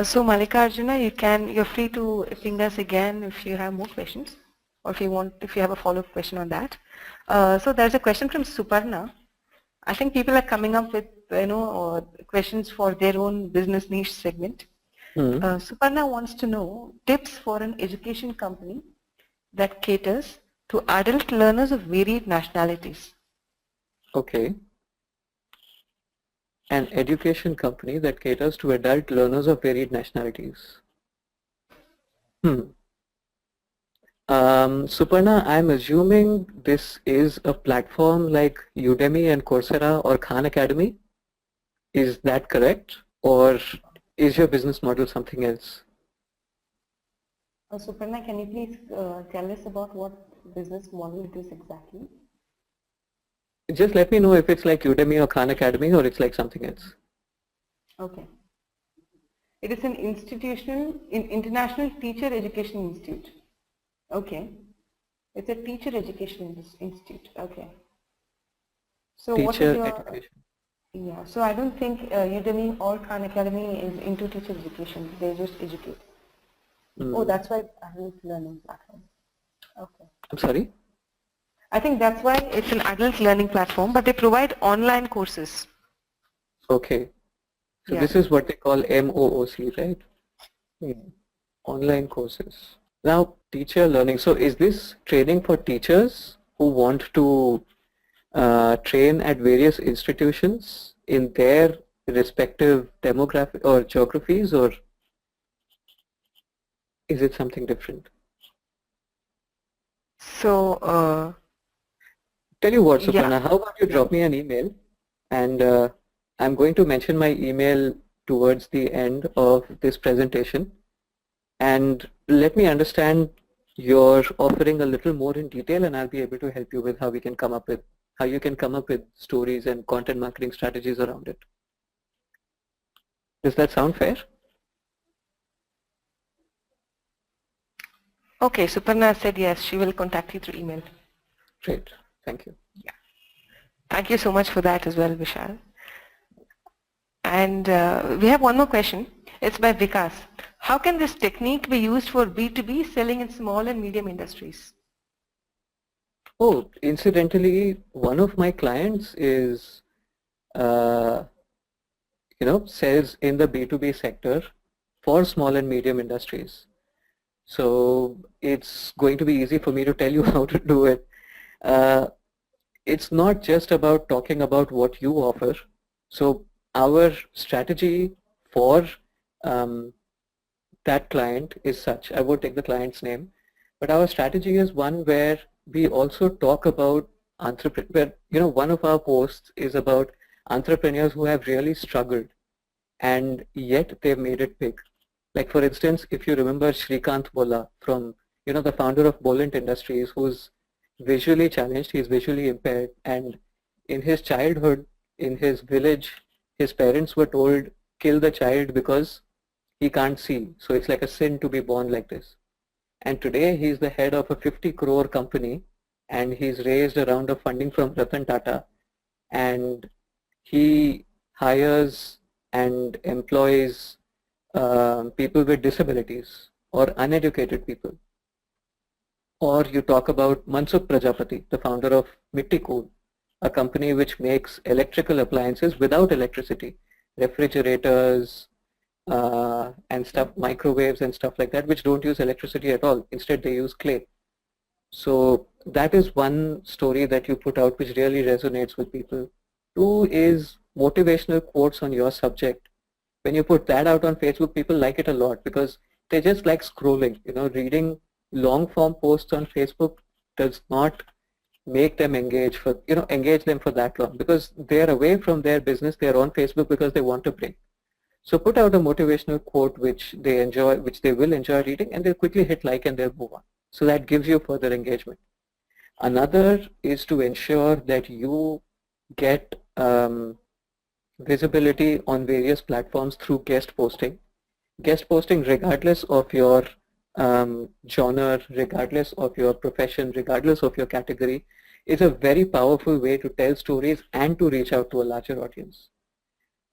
So Mallikarjuna, you're free to ping us again if you have more questions, or if you have a follow-up question on that. So there's a question from Suparna. I think people are coming up with questions for their own business niche segment. Suparna wants to know tips for an education company that caters to adult learners of varied nationalities. Okay. An education company that caters to adult learners of varied nationalities. Suparna, I'm assuming this is a platform like Udemy and Coursera or Khan Academy. Is that correct? Or is your business model something else? Suparna, can you please tell us about what business model it is exactly? Just let me know if it's like Udemy or Khan Academy or it's like something else. Okay. It is an international teacher education institute. Okay. It's a teacher education institute. Okay. So teacher what is your education. Yeah. So I don't think Udemy or Khan Academy is into teacher education. They just educate. Oh, that's why adult learning platform. Okay. I'm sorry? I think that's why it's an adult learning platform, but they provide online courses. Okay. So this is what they call MOOC, right? Online courses. Now, teacher learning. So is this training for teachers who want to train at various institutions in their respective demographic or geographies, or is it something different? So, tell you what, Suparna, how about you drop me an email, and I'm going to mention my email towards the end of this presentation, and let me understand your offering a little more in detail, and I'll be able to help you with how you can come up with stories and content marketing strategies around it. Does that sound fair? Okay, Suparna said yes, she will contact you through email. Great, thank you. Yeah. Thank you so much for that as well, Vishal. And we have one more question. It's by Vikas. How can this technique be used for B2B selling in small and medium industries? Oh, incidentally, one of my clients is, sells in the B2B sector for small and medium industries. So it's going to be easy for me to tell you how to do it. it's not just about talking about what you offer. So our strategy for that client is such, I won't take the client's name, but our strategy is one where we also talk about entrepreneurs. One of our posts is about entrepreneurs who have really struggled and yet they've made it big. Like for instance, if you remember Shrikant Bola from, the founder of Bolint Industries, who's visually challenged, he's visually impaired, and in his childhood, in his village, his parents were told, kill the child because he can't see. So it's like a sin to be born like this. And today he's the head of a 50 crore company and he's raised a round of funding from Ratan Tata, and he hires and employs people with disabilities or uneducated people. Or you talk about Mansukh Prajapati, the founder of Mittikul, a company which makes electrical appliances without electricity, refrigerators and stuff, microwaves and stuff like that, which don't use electricity at all. Instead, they use clay. So that is one story that you put out which really resonates with people. Two is motivational quotes on your subject. When you put that out on Facebook, people like it a lot because they just like scrolling. Reading long form posts on Facebook does not make them engage them for that long, because they're away from their business. They're on Facebook because they want a break. So put out a motivational quote which they enjoy, which they will enjoy reading, and they'll quickly hit like and they'll move on. So that gives you further engagement. Another is to ensure that you get visibility on various platforms through guest posting. Guest posting, regardless of your genre, regardless of your profession, regardless of your category, is a very powerful way to tell stories and to reach out to a larger audience.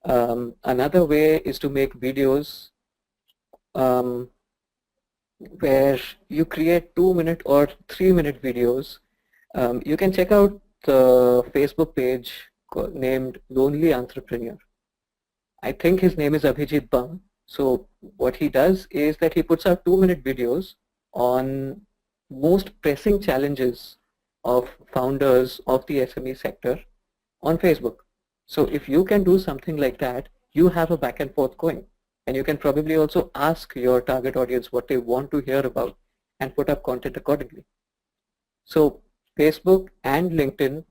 Another way is to make videos where you create 2-minute or 3-minute videos. You can check out the Facebook page named Lonely Entrepreneur. I think his name is Abhijit Bam. So what he does is that he puts out 2-minute videos on most pressing challenges of founders of the SME sector on Facebook. So if you can do something like that, you have a back and forth going. And you can probably also ask your target audience what they want to hear about and put up content accordingly. So Facebook and LinkedIn,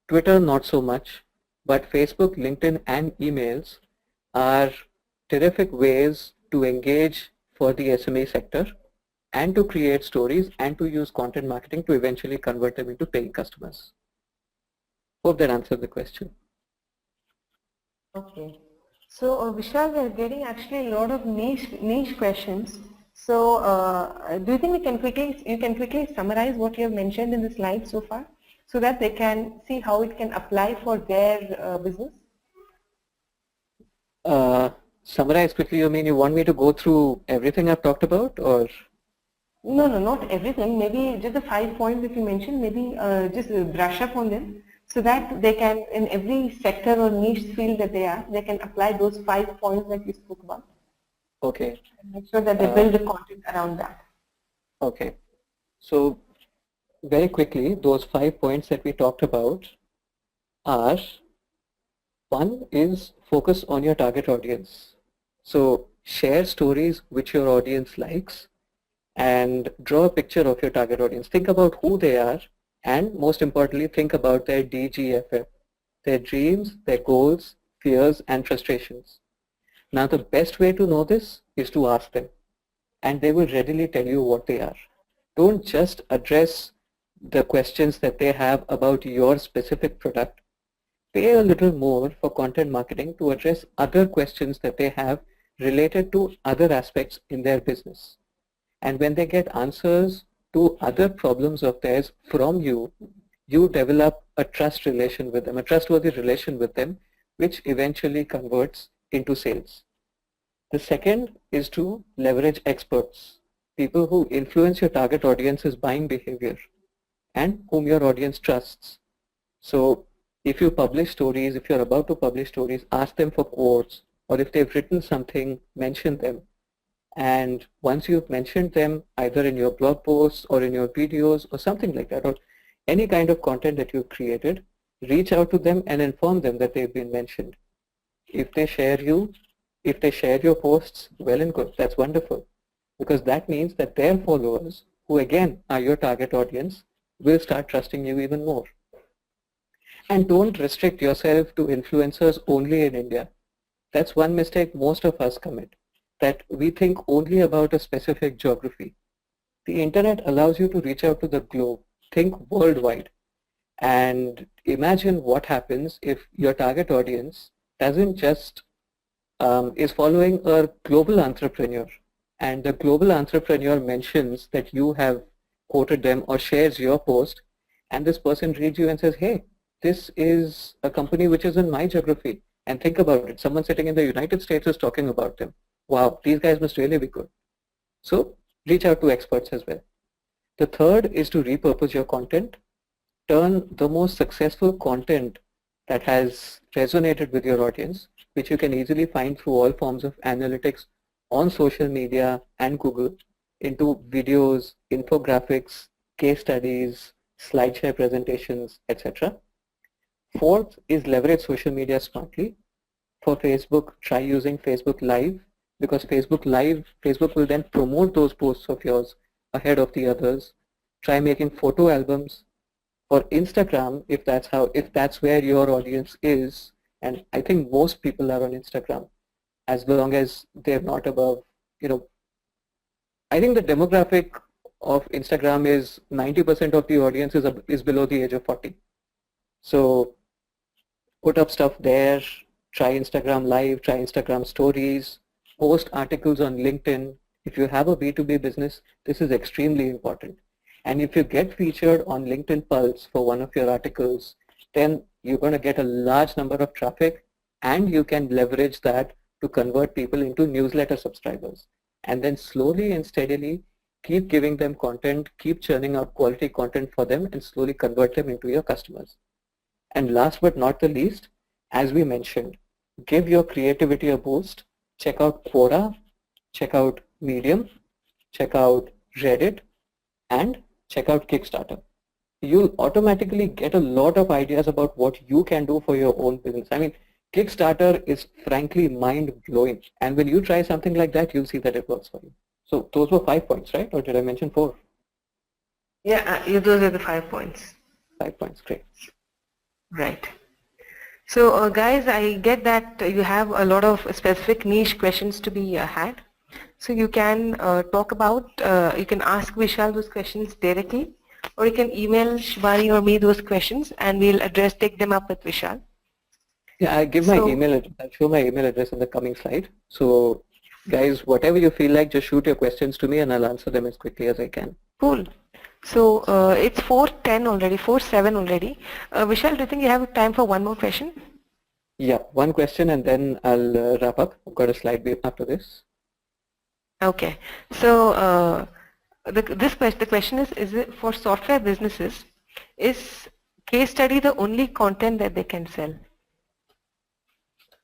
Twitter not so much, but Facebook, LinkedIn, and emails are terrific ways to engage for the SME sector and to create stories and to use content marketing to eventually convert them into paying customers. Hope that answered the question. Okay. So Vishal, we're getting actually a lot of niche questions. So do you think you can quickly summarize what you have mentioned in the slide so far, so that they can see how it can apply for their business? Summarize quickly, you mean you want me to go through everything I've talked about, or? No, not everything. Maybe just the 5 points that you mentioned, maybe just brush up on them, so that they can, in every sector or niche field that they are, they can apply those 5 points that you spoke about. Okay. And make sure that they build the content around that. Okay. So very quickly, those 5 points that we talked about are, one is focus on your target audience. So share stories which your audience likes and draw a picture of your target audience. Think about who they are, and most importantly, think about their DGFF, their dreams, their goals, fears, and frustrations. Now, the best way to know this is to ask them, and they will readily tell you what they are. Don't just address the questions that they have about your specific product. Pay a little more for content marketing to address other questions that they have related to other aspects in their business. And when they get answers to other problems of theirs from you, you develop a trust relation with them, a trustworthy relation with them, which eventually converts into sales. The second is to leverage experts, people who influence your target audience's buying behavior and whom your audience trusts. So if you publish stories, if you're about to publish stories, ask them for quotes, or if they've written something, mention them. And once you've mentioned them either in your blog posts or in your videos or something like that, or any kind of content that you've created, reach out to them and inform them that they've been mentioned. If they share your posts, well and good, that's wonderful. Because that means that their followers, who again are your target audience, will start trusting you even more. And don't restrict yourself to influencers only in India. That's one mistake most of us commit, that we think only about a specific geography. The internet allows you to reach out to the globe, think worldwide, and imagine what happens if your target audience doesn't just is following a global entrepreneur, and the global entrepreneur mentions that you have quoted them or shares your post, and this person reads you and says, hey, this is a company which is in my geography, and think about it, someone sitting in the United States is talking about them. Wow, these guys must really be good. So reach out to experts as well. The third is to repurpose your content. Turn the most successful content that has resonated with your audience, which you can easily find through all forms of analytics on social media and Google, into videos, infographics, case studies, slideshare presentations, etc. Fourth is leverage social media smartly. For Facebook, try using Facebook Live, because Facebook will then promote those posts of yours ahead of the others. Try making photo albums. For Instagram, if that's where your audience is, and I think most people are on Instagram, as long as they're not above, I think the demographic of Instagram is 90% of the audience is below the age of 40. So put up stuff there, try Instagram Live, try Instagram Stories, post articles on LinkedIn. If you have a B2B business, this is extremely important. And if you get featured on LinkedIn Pulse for one of your articles, then you're going to get a large number of traffic, and you can leverage that to convert people into newsletter subscribers. And then slowly and steadily keep giving them content, keep churning out quality content for them, and slowly convert them into your customers. And last but not the least, as we mentioned, give your creativity a boost. Check out Quora, check out Medium, check out Reddit, and check out Kickstarter. You'll automatically get a lot of ideas about what you can do for your own business. I mean, Kickstarter is frankly mind-blowing. And when you try something like that, you'll see that it works for you. So those were 5 points, right? Or did I mention 4? Yeah, those are the 5 points. 5 points, great. Right. So guys, I get that you have a lot of specific niche questions to be had. So you can talk about, you can ask Vishal those questions directly, or you can email Shivani or me those questions, and we'll take them up with Vishal. Yeah, I give my email address. I'll show my email address in the coming slide. So guys, whatever you feel like, just shoot your questions to me and I'll answer them as quickly as I can. Cool. So it's 4:10 already, 4:07 already. Vishal, do you think you have time for one more question? Yeah, one question and then I'll wrap up. I've got a slide after this. Okay. So the question is it for software businesses, is case study the only content that they can sell?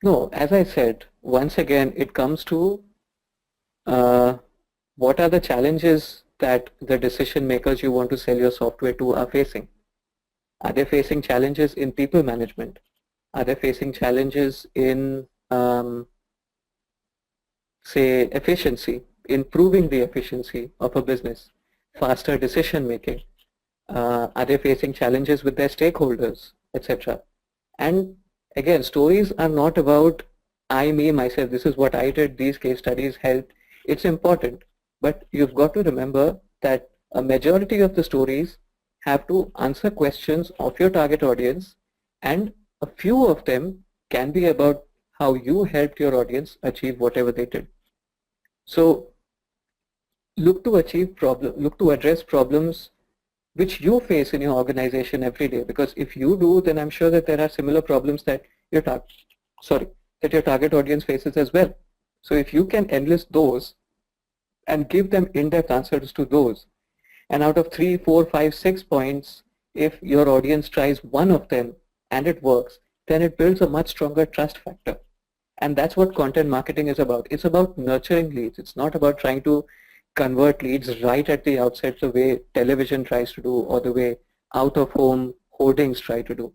No, as I said, once again, it comes to what are the challenges that the decision makers you want to sell your software to are facing. Are they facing challenges in people management? Are they facing challenges in, say, efficiency, improving the efficiency of a business, faster decision making? Are they facing challenges with their stakeholders, etc.? And again, stories are not about I, me, myself, this is what I did, these case studies helped. It's important, but you've got to remember that a majority of the stories have to answer questions of your target audience, and a few of them can be about how you helped your audience achieve whatever they did. So look to address problems which you face in your organization every day, because if you do, then I'm sure that there are similar problems that your target audience faces as well. So if you can enlist those and give them in-depth answers to those, and out of 3, 4, 5, 6 points, if your audience tries one of them and it works, then it builds a much stronger trust factor. And that's what content marketing is about. It's about nurturing leads. It's not about trying to convert leads right at the outset the way television tries to do, or the way out-of-home hoardings try to do.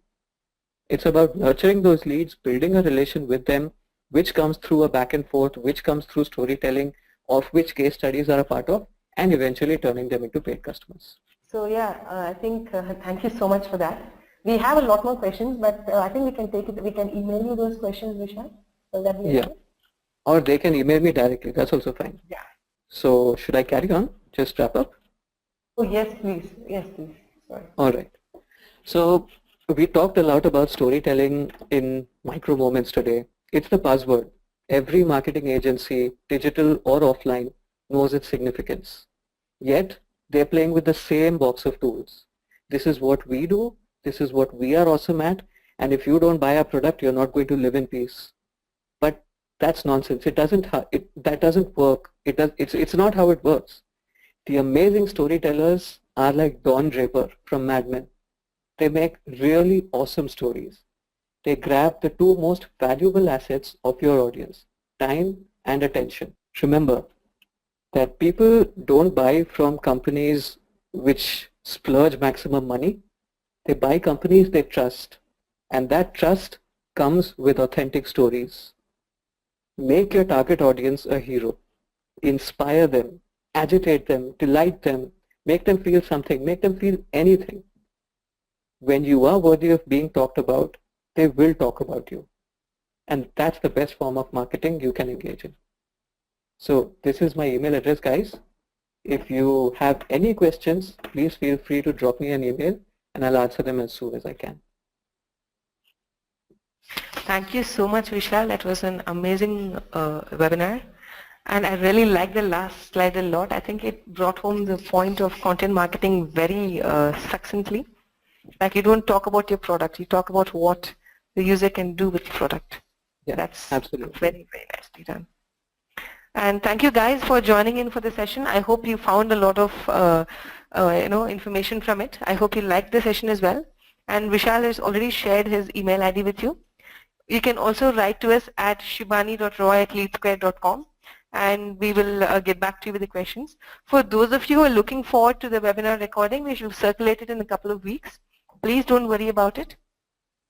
It's about nurturing those leads, building a relation with them, which comes through a back and forth, which comes through storytelling, of which case studies are a part of, and eventually turning them into paid customers. So yeah, I think thank you so much for that. We have a lot more questions, but I think we can take it. We can email you those questions, Vishal. Will that be okay? Or they can email me directly. That's also fine. Yeah. So should I carry on? Just wrap up? Oh yes, please. Yes, please. Sorry. All right. So we talked a lot about storytelling in micro moments today. It's the buzzword. Every marketing agency, digital or offline, knows its significance. Yet they're playing with the same box of tools. This is what we do. This is what we are awesome at. And if you don't buy our product, you're not going to live in peace. But that's nonsense. That doesn't work. It's not how it works. The amazing storytellers are like Don Draper from Mad Men. They make really awesome stories. They grab the two most valuable assets of your audience, time and attention. Remember that people don't buy from companies which splurge maximum money. They buy companies they trust, and that trust comes with authentic stories. Make your target audience a hero. Inspire them, agitate them, delight them, make them feel something, make them feel anything. When you are worthy of being talked about, they will talk about you. And that's the best form of marketing you can engage in. So this is my email address, guys. If you have any questions, please feel free to drop me an email and I'll answer them as soon as I can. Thank you so much, Vishal. That was an amazing webinar. And I really like the last slide a lot. I think it brought home the point of content marketing very succinctly. Like you don't talk about your product, you talk about what the user can do with the product. Yeah, that's absolutely very, very nicely done. And thank you guys for joining in for the session. I hope you found a lot of information from it. I hope you liked the session as well. And Vishal has already shared his email ID with you. You can also write to us at shibani.roy@leadsquared.com and we will get back to you with the questions. For those of you who are looking forward to the webinar recording, we should circulate it in a couple of weeks. Please don't worry about it.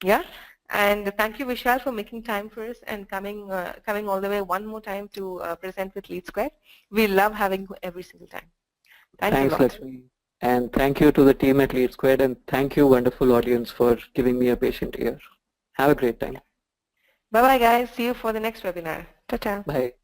Yeah. And thank you, Vishal, for making time for us and coming all the way one more time to present with LeadSquared. We love having you every single time. Thanks a lot. Lakshmi. And thank you to the team at LeadSquared, and thank you, wonderful audience, for giving me a patient ear. Have a great time. Bye-bye, guys. See you for the next webinar. Ta-ta. Bye.